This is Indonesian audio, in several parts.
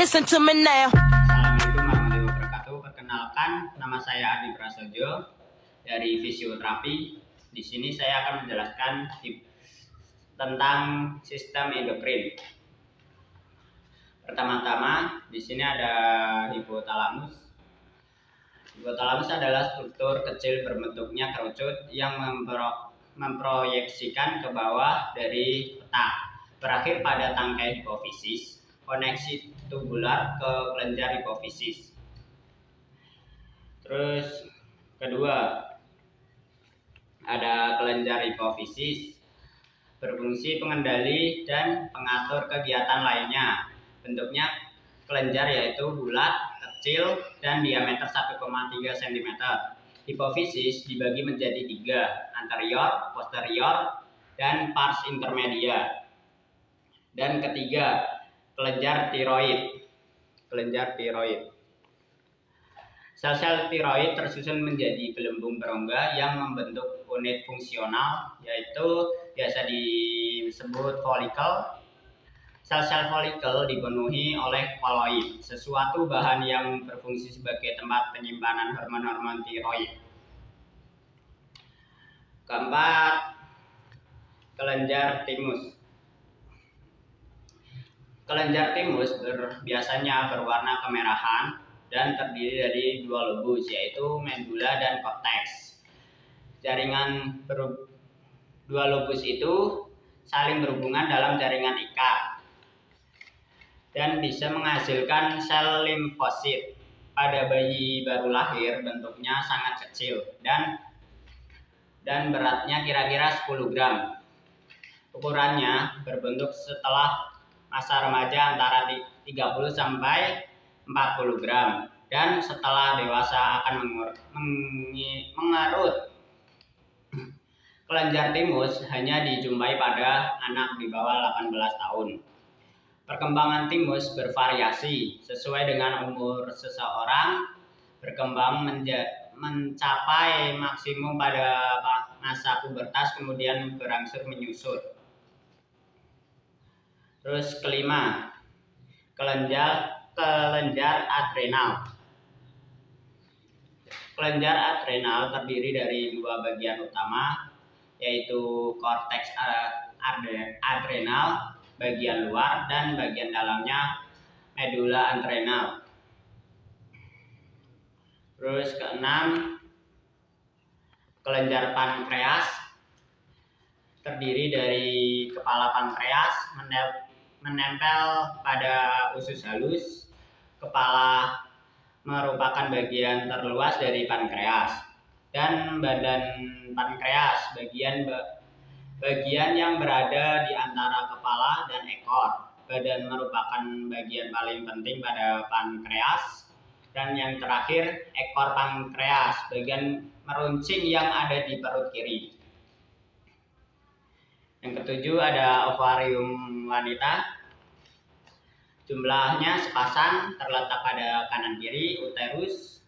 Listen to me now. Assalamualaikum warahmatullahi wabarakatuh. Perkenalkan, nama saya Adi Prasojo dari fisioterapi. Di sini saya akan menjelaskan tentang sistem endokrin. Pertama-tama, di sini ada hipotalamus. Hipotalamus adalah struktur kecil berbentuknya kerucut yang memproyeksikan ke bawah dari otak, berakhir pada tangkai hipofisis, koneksi tubular ke kelenjar hipofisis. Terus kedua, ada kelenjar hipofisis, berfungsi pengendali dan pengatur kegiatan lainnya. Bentuknya kelenjar yaitu bulat, kecil, dan diameter 1,3 cm. Hipofisis dibagi menjadi 3, anterior, posterior, dan pars intermedia. Dan ketiga, kelenjar tiroid. Kelenjar tiroid. Sel-sel tiroid tersusun menjadi gelembung berongga yang membentuk unit fungsional, yaitu biasa disebut folikel. Sel-sel folikel dipenuhi oleh koloid, sesuatu bahan yang berfungsi sebagai tempat penyimpanan hormon-hormon tiroid. Keempat, kelenjar timus. Kelenjar timus biasanya berwarna kemerahan dan terdiri dari 2 lobus, yaitu medula dan korteks. Jaringan 2 lobus itu saling berhubungan dalam jaringan ikat dan bisa menghasilkan sel limfosit. Pada bayi baru lahir bentuknya sangat kecil dan beratnya kira-kira 10 gram. Ukurannya berbentuk setelah masa remaja antara 30 sampai 40 gram dan setelah dewasa akan mengerut. Kelenjar timus hanya dijumpai pada anak di bawah 18 tahun. Perkembangan timus bervariasi sesuai dengan umur seseorang. Berkembang mencapai maksimum pada masa pubertas, kemudian berangsur menyusut. Terus kelima, kelenjar adrenal. Kelenjar adrenal terdiri dari 2 bagian utama, yaitu korteks adrenal bagian luar dan bagian dalamnya medula adrenal. Terus keenam, kelenjar pankreas terdiri dari kepala pankreas menempel pada usus halus. Kepala merupakan bagian terluas dari pankreas, dan badan pankreas bagian yang berada di antara kepala dan ekor. Badan merupakan bagian paling penting pada pankreas, dan yang terakhir ekor pankreas, bagian meruncing yang ada di perut kiri. Yang ketujuh ada ovarium wanita. Jumlahnya sepasang, terletak pada kanan kiri uterus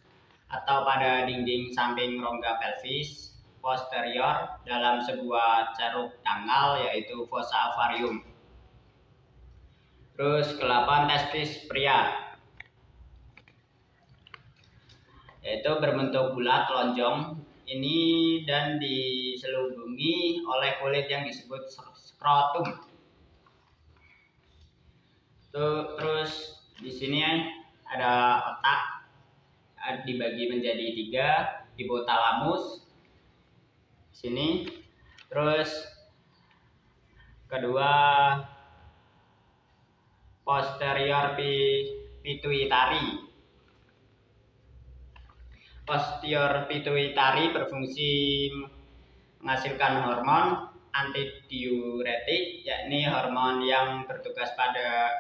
atau pada dinding samping rongga pelvis posterior dalam sebuah ceruk tanggal, yaitu fossa ovarium. Terus ke-8, testis pria, yaitu berbentuk bulat lonjong ini dan diselubungi oleh kulit yang disebut skrotum. Terus di sini ada otak, dibagi menjadi 3, hipotalamus sini. Terus kedua, posterior pituitari. Posterior pituitari berfungsi menghasilkan hormon antidiuretik, yakni hormon yang bertugas pada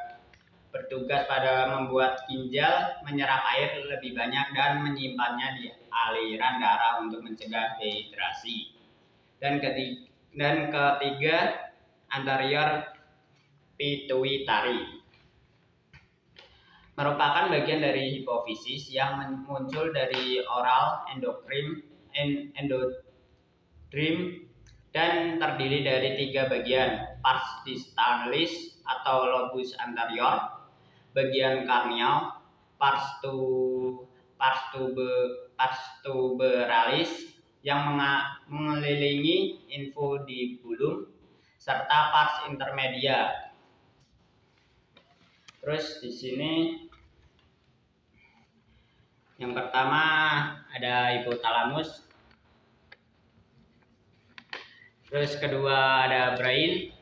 membuat ginjal menyerap air lebih banyak dan menyimpannya di aliran darah untuk mencegah dehidrasi. Dan ketiga, anterior pituitari merupakan bagian dari hipofisis yang muncul dari oral endodrim dan terdiri dari 3 bagian, pars distalis atau lobus anterior, bagian karnial, pars tuberalis yang mengelilingi infundibulum serta pars intermedia. Terus di sini yang pertama ada hipotalamus, terus kedua ada brain,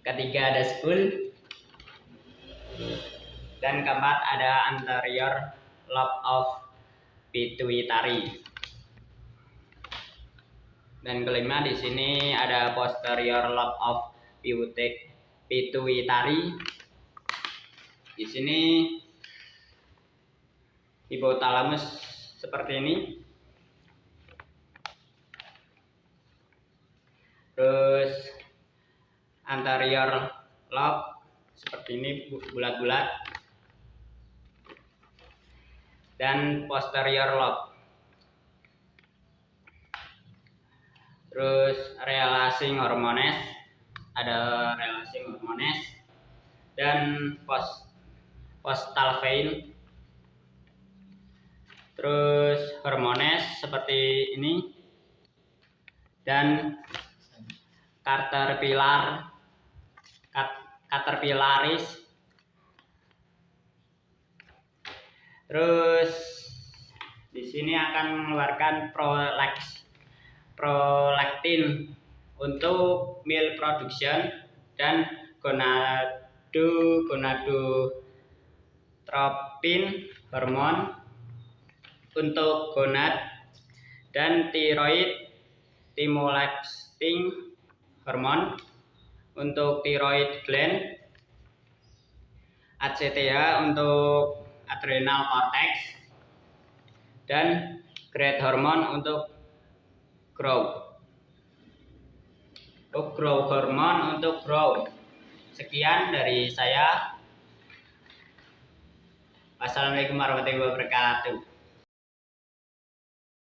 ketiga ada skull, dan keempat ada anterior lobe of pituitary. Dan kelima di sini ada posterior lobe of pituitary. Di sini hipotalamus seperti ini. Terus anterior lobe seperti ini, bulat-bulat. Dan posterior lobe. Terus relaxing hormones, ada relaxing hormones dan postal vein. Terus hormones seperti ini dan caterpillaris. Terus di sini akan mengeluarkan prolaktin untuk milk production dan gonadotropin hormon untuk gonad dan thyroid stimulating hormon untuk thyroid gland, ACTH untuk adrenal cortex, dan growth hormone untuk growth hormone untuk growth. Sekian dari saya. Wassalamualaikum warahmatullahi wabarakatuh.